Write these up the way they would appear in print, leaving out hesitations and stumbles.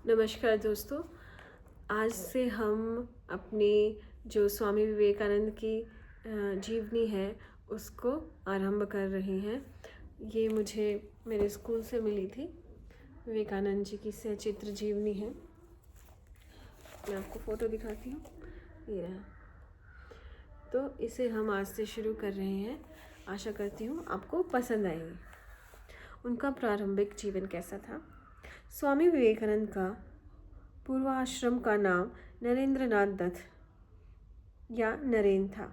नमस्कार दोस्तों। आज से हम अपने जो स्वामी विवेकानंद की जीवनी है उसको आरंभ कर रहे हैं। ये मुझे मेरे स्कूल से मिली थी। विवेकानंद जी की सचित्र जीवनी है। मैं आपको फ़ोटो दिखाती हूँ, ये रहा। तो इसे हम आज से शुरू कर रहे हैं। आशा करती हूँ आपको पसंद आएगी। उनका प्रारंभिक जीवन कैसा था। स्वामी विवेकानंद का पूर्वाश्रम का नाम नरेंद्रनाथ दत्त या नरेन था।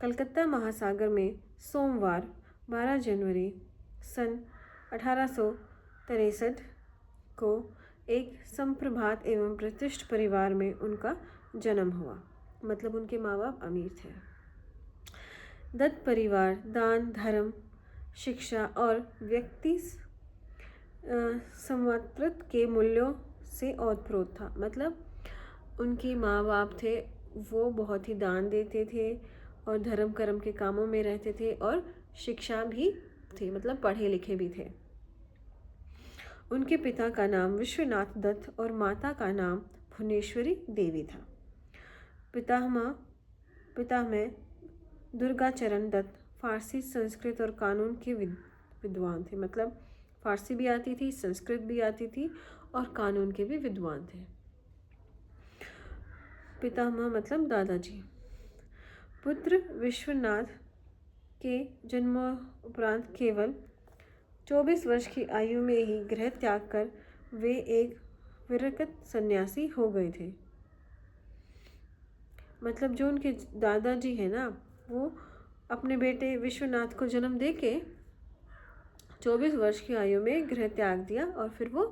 कलकत्ता महासागर में सोमवार 12 जनवरी सन 1863 को एक संप्रभात एवं प्रतिष्ठित परिवार में उनका जन्म हुआ। मतलब उनके माँ बाप अमीर थे। दत्त परिवार दान, धर्म, शिक्षा और व्यक्ति संवत्कृत के मूल्यों से ओतप्रोत था। मतलब उनके माँ बाप थे वो बहुत ही दान देते थे और धर्म कर्म के कामों में रहते थे और शिक्षा भी थी, मतलब पढ़े लिखे भी थे। उनके पिता का नाम विश्वनाथ दत्त और माता का नाम भुवनेश्वरी देवी था। पिता में दुर्गाचरण दत्त फारसी, संस्कृत और कानून के विद्वान थे। मतलब फारसी भी आती थी, संस्कृत भी आती थी और कानून के भी विद्वान थे। पितामह मतलब दादाजी। पुत्र विश्वनाथ के जन्मोपरांत केवल 24 वर्ष की आयु में ही गृह त्याग कर वे एक विरक्त सन्यासी हो गए थे। मतलब जो उनके दादाजी हैं ना, वो अपने बेटे विश्वनाथ को जन्म देके 24 वर्ष की आयु में गृह त्याग दिया और फिर वो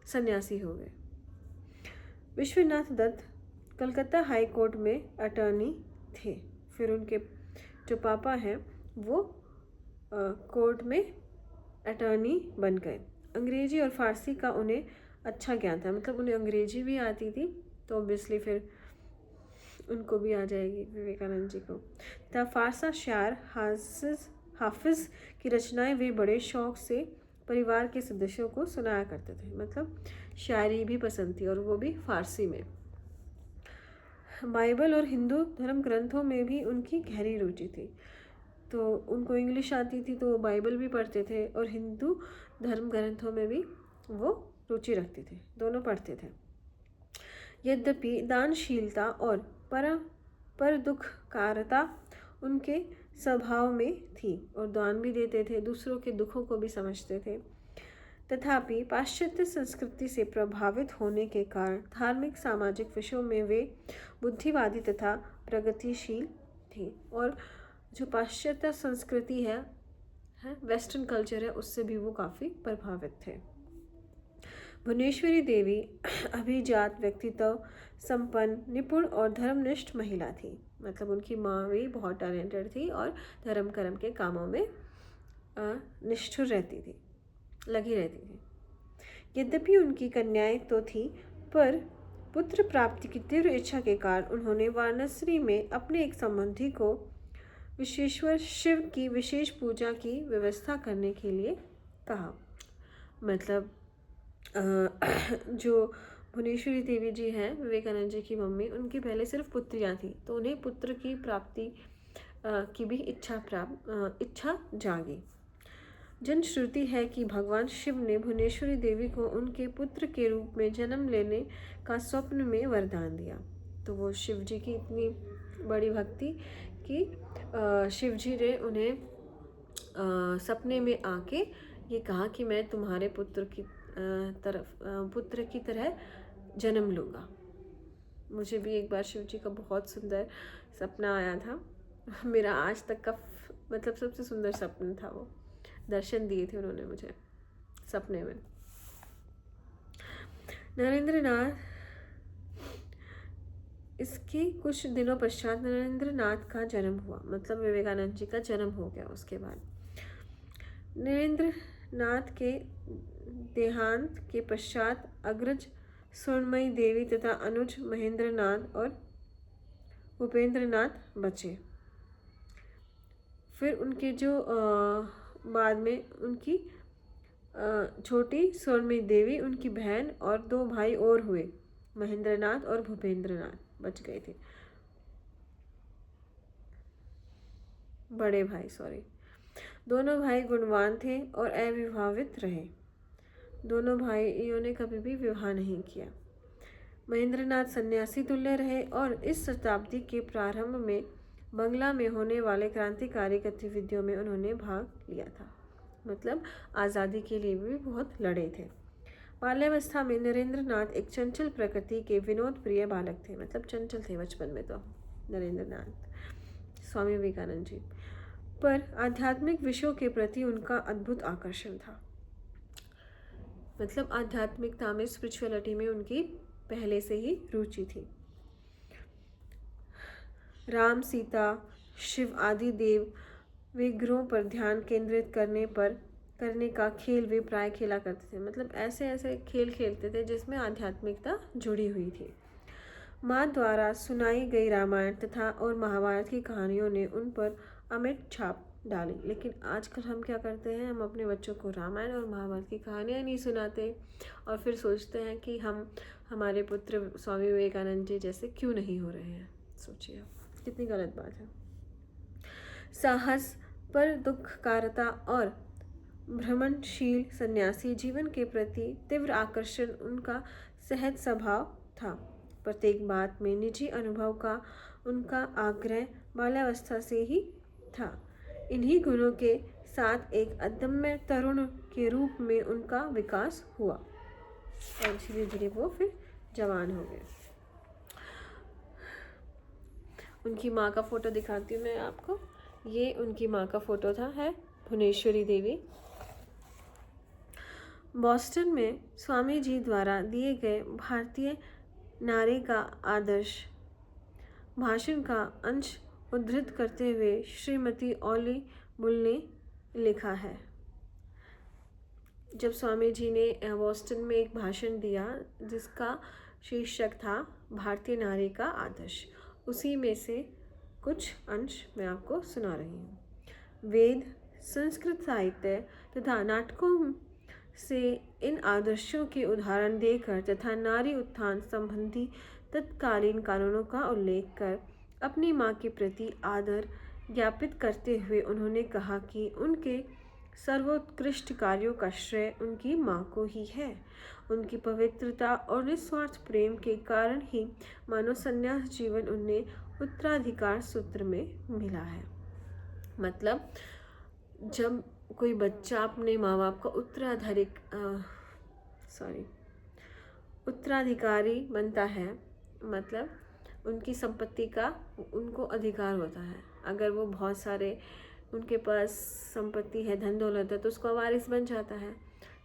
सन्यासी हो गए। विश्वनाथ दत्त कलकत्ता हाई कोर्ट में अटॉर्नी थे। फिर उनके जो पापा हैं वो कोर्ट में अटॉर्नी बन गए। अंग्रेजी और फारसी का उन्हें अच्छा ज्ञान था। मतलब उन्हें अंग्रेजी भी आती थी, तो ऑब्वियसली फिर उनको भी आ जाएगी विवेकानंद जी को। तथा फारसा शायर, हाफिज की रचनाएं वे बड़े शौक से परिवार के सदस्यों को सुनाया करते थे। मतलब शायरी भी पसंद थी और वो भी फारसी में। बाइबल और हिंदू धर्म ग्रंथों में भी उनकी गहरी रुचि थी। तो उनको इंग्लिश आती थी तो वो बाइबल भी पढ़ते थे और हिंदू धर्म ग्रंथों में भी वो रुचि रखते थे, दोनों पढ़ते थे। यद्यपि दानशीलता और पर दुखकारता उनके स्वभाव में थी और दान भी देते थे, दूसरों के दुखों को भी समझते थे। तथापि पाश्चात्य संस्कृति से प्रभावित होने के कारण धार्मिक सामाजिक विषयों में वे बुद्धिवादी तथा प्रगतिशील थे। और जो पाश्चात्य संस्कृति है वेस्टर्न कल्चर है, उससे भी वो काफ़ी प्रभावित थे। भुवनेश्वरी देवी अभिजात व्यक्तित्व संपन्न, निपुण और धर्मनिष्ठ महिला थी। मतलब उनकी माँ भी बहुत टैलेंटेड थी और धर्म कर्म के कामों में निष्ठुर रहती थी, लगी रहती थी। यद्यपि उनकी कन्याएं तो थी, पर पुत्र प्राप्ति की तीव्र इच्छा के कारण उन्होंने वाराणसी में अपने एक संबंधी को विश्वेश्वर शिव की विशेष पूजा की व्यवस्था करने के लिए कहा। मतलब जो भुवनेश्वरी देवी जी हैं, विवेकानंद जी की मम्मी, उनकी पहले सिर्फ पुत्रियां थी, तो उन्हें पुत्र की प्राप्ति की भी इच्छा जागी। जनश्रुति है कि भगवान शिव ने भुवनेश्वरी देवी को उनके पुत्र के रूप में जन्म लेने का स्वप्न में वरदान दिया। तो वो शिव जी की इतनी बड़ी भक्ति कि शिव जी ने उन्हें सपने में आके ये कहा कि मैं तुम्हारे पुत्र की तरह जन्म लूँगा। मुझे भी एक बार शिव जी का बहुत सुंदर सपना आया था। मेरा आज तक का मतलब सबसे सुंदर सपना था वो। दर्शन दिए थे उन्होंने मुझे सपने में। नरेंद्रनाथ, इसके कुछ दिनों पश्चात नरेंद्रनाथ का जन्म हुआ। मतलब विवेकानंद जी का जन्म हो गया। उसके बाद नरेंद्रनाथ के देहांत के पश्चात अग्रज स्वर्णमयी देवी तथा अनुज महेंद्रनाथ और भूपेंद्रनाथ बचे। फिर उनके जो बाद में उनकी छोटी स्वर्णी देवी उनकी बहन और 2 भाई और हुए, महेंद्रनाथ और भूपेंद्रनाथ बच गए थे, बड़े भाई सॉरी। दोनों भाई गुणवान थे और अविवाहित रहे। दोनों भाइयों ने कभी भी विवाह नहीं किया। महेंद्रनाथ सन्यासी तुल्य रहे और इस शताब्दी के प्रारंभ में बंगला में होने वाले क्रांतिकारी गतिविधियों में उन्होंने भाग लिया था। मतलब आज़ादी के लिए भी बहुत लड़े थे। बाल्यावस्था में नरेंद्रनाथ एक चंचल प्रकृति के विनोद प्रिय बालक थे। मतलब चंचल थे बचपन में तो नरेंद्रनाथ स्वामी विवेकानंद जी, पर आध्यात्मिक विषयों के प्रति उनका अद्भुत आकर्षण था। मतलब आध्यात्मिकता में, स्पिरिचुअलिटी में उनकी पहले से ही रुचि थी। राम, सीता, शिव आदि देव विग्रहों पर ध्यान केंद्रित करने का खेल वे प्राय खेला करते थे। मतलब ऐसे ऐसे खेल खेलते थे जिसमें आध्यात्मिकता जुड़ी हुई थी। माँ द्वारा सुनाई गई रामायण तथा और महाभारत की कहानियों ने उन पर अमिट छाप डाली। लेकिन आजकल हम क्या करते हैं, हम अपने बच्चों को रामायण और महाभारत की कहानियाँ नहीं सुनाते और फिर सोचते हैं कि हमारे पुत्र स्वामी विवेकानंद जी जैसे क्यों नहीं हो रहे हैं। सोचिए आप, कितनी गलत बात है। साहस पर दुखकारता और भ्रमणशील सन्यासी जीवन के प्रति तीव्र आकर्षण उनका सहज स्वभाव था। प्रत्येक बात में निजी अनुभव का उनका आग्रह बाल्यावस्था से ही था। इन्हीं गुणों के साथ एक अदम्य तरुण के रूप में उनका विकास हुआ और धीरे धीरे वो फिर जवान हो गए। उनकी माँ का फोटो दिखाती हूँ मैं आपको। ये उनकी माँ का फोटो है भुवनेश्वरी देवी। बॉस्टन में स्वामी जी द्वारा दिए गए भारतीय नारी का आदर्श भाषण का अंश उद्धृत करते हुए श्रीमती ओली बुल ने लिखा है। जब स्वामी जी ने बॉस्टन में एक भाषण दिया जिसका शीर्षक था भारतीय नारी का आदर्श, उसी में से कुछ अंश मैं आपको सुना रही हूँ। वेद, संस्कृत साहित्य तथा नाटकों से इन आदर्शों के उदाहरण देकर तथा नारी उत्थान संबंधी तत्कालीन कानूनों का उल्लेख कर अपनी माँ के प्रति आदर ज्ञापित करते हुए उन्होंने कहा कि उनके सर्वोत्कृष्ट कार्यों का श्रेय उनकी माँ को ही है। उनकी पवित्रता और निस्वार्थ प्रेम के कारण ही मानव संन्यास जीवन उन्हें उत्तराधिकार सूत्र में मिला है। मतलब जब कोई बच्चा अपने माँ बाप का उत्तराधिकारी बनता है, मतलब उनकी संपत्ति का उनको अधिकार होता है। अगर वो बहुत सारे उनके पास संपत्ति है, धन दौलत है, तो उसका वारिस बन जाता है।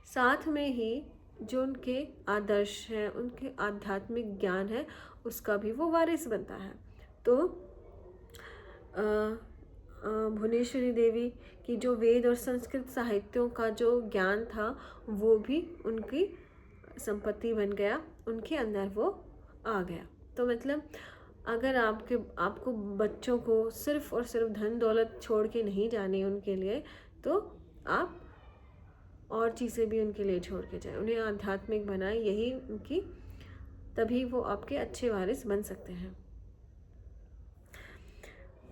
साथ में ही जो उनके आदर्श हैं, उनके आध्यात्मिक ज्ञान है, उसका भी वो वारिस बनता है। तो भुवनेश्वरी देवी की जो वेद और संस्कृत साहित्यों का जो ज्ञान था वो भी उनकी संपत्ति बन गया, उनके अंदर वो आ गया। तो मतलब अगर आपको बच्चों को सिर्फ और सिर्फ धन दौलत छोड़ के नहीं जानी उनके लिए, तो आप और चीज़ें भी उनके लिए छोड़ के जाएं, उन्हें आध्यात्मिक बनाएं। यही उनकी, तभी वो आपके अच्छे वारिस बन सकते हैं।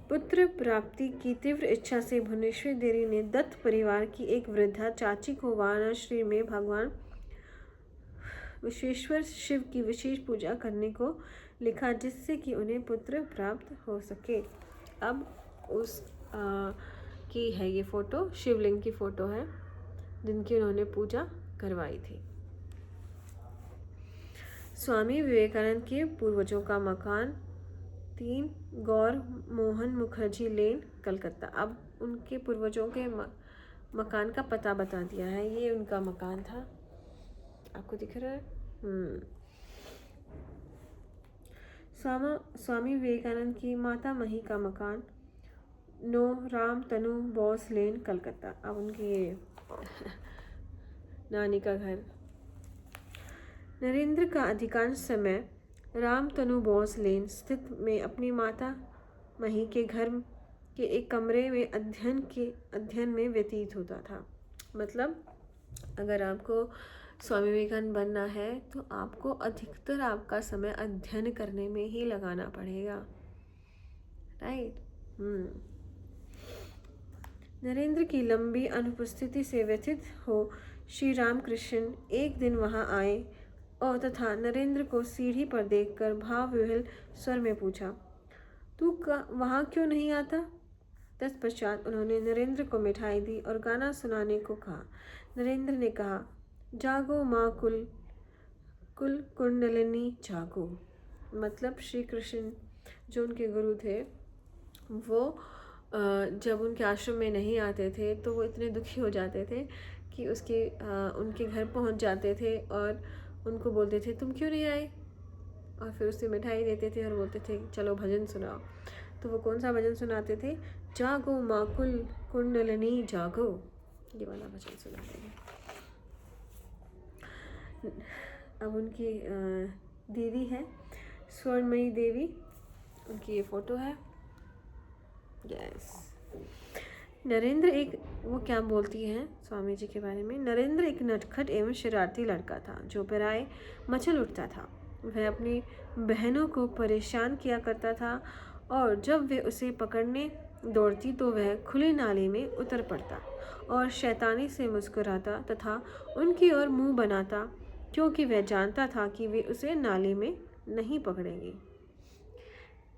पुत्र प्राप्ति की तीव्र इच्छा से भुवनेश्वरी देवी ने दत्त परिवार की एक वृद्धा चाची को वाराणसी में भगवान विश्वेश्वर शिव की विशेष पूजा करने को लिखा, जिससे कि उन्हें पुत्र प्राप्त हो सके। अब उस की है ये फ़ोटो, शिवलिंग की फ़ोटो है जिनकी उन्होंने पूजा करवाई थी। स्वामी विवेकानंद के पूर्वजों का मकान 3 गौर मोहन मुखर्जी लेन, कलकत्ता। अब उनके पूर्वजों के मकान का पता बता दिया है। ये उनका मकान था, आपको दिख रहा है। स्वामी विवेकानंद की माता मही का मकान 9 राम तनु बोस लेन, कलकत्ता। अब उनकी नानी का घर। नरेंद्र का अधिकांश समय राम तनु बोस लेन स्थित में अपनी माता मही के घर के एक कमरे में अध्ययन में व्यतीत होता था। मतलब अगर आपको स्वामी विवेकानंद बनना है तो आपको अधिकतर आपका समय अध्ययन करने में ही लगाना पड़ेगा, राइट। नरेंद्र की लंबी अनुपस्थिति से व्यथित हो श्री रामकृष्ण एक दिन वहां आए और तथा नरेंद्र को सीढ़ी पर देखकर भावविह्वल स्वर में पूछा, तू वहाँ क्यों नहीं आता? तत्पश्चात उन्होंने नरेंद्र को मिठाई दी और गाना सुनाने को कहा। नरेंद्र ने कहा, जागो माँ कुल कुल कुंडलिनी जागो। मतलब श्री कृष्ण जो उनके गुरु थे वो जब उनके आश्रम में नहीं आते थे तो वो इतने दुखी हो जाते थे कि उनके घर पहुंच जाते थे और उनको बोलते थे तुम क्यों नहीं आए, और फिर उसे मिठाई देते थे और बोलते थे चलो भजन सुनाओ। तो वो कौन सा भजन सुनाते थे? जागो माकुल कुंडलिनी जागो, ये वाला भजन सुनाते थे। अब उनकी दीदी है स्वर्णमयी देवी, उनकी ये फोटो है। यस, नरेंद्र वो क्या बोलती हैं स्वामी जी के बारे में? नरेंद्र एक नटखट एवं शरारती लड़का था जो पराए मचल उठता था। वह अपनी बहनों को परेशान किया करता था और जब वे उसे पकड़ने दौड़ती तो वह खुली नाली में उतर पड़ता और शैतानी से मुस्कुराता तथा उनकी ओर मुंह बनाता, क्योंकि वह जानता था कि वे उसे नाली में नहीं पकड़ेंगे।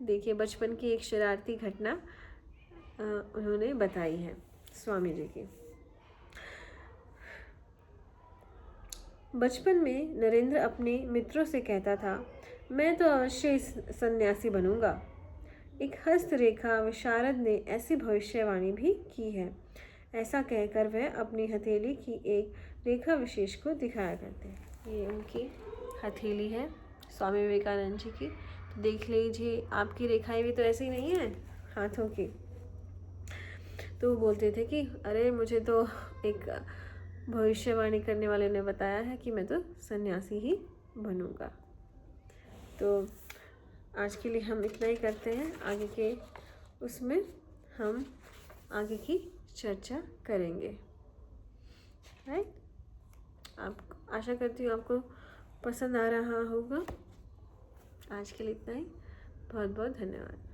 देखिए, बचपन की एक शरारती घटना उन्होंने बताई है स्वामी जी की। बचपन में नरेंद्र अपने मित्रों से कहता था, मैं तो अवश्य सन्यासी बनूंगा। एक हस्तरेखा विशारद ने ऐसी भविष्यवाणी भी की है। ऐसा कहकर वह अपनी हथेली की एक रेखा विशेष को दिखाया करते हैं। ये उनकी हथेली है स्वामी विवेकानंद जी की। तो देख लीजिए, आपकी रेखाएं भी तो ऐसी नहीं है हाथों की। तो वो बोलते थे कि अरे मुझे तो एक भविष्यवाणी करने वाले ने बताया है कि मैं तो सन्यासी ही बनूंगा। तो आज के लिए हम इतना ही करते हैं, आगे के उसमें हम आगे की चर्चा करेंगे, राइट। आप आशा करती हूँ आपको पसंद आ रहा होगा। आज के लिए इतना ही, बहुत बहुत धन्यवाद।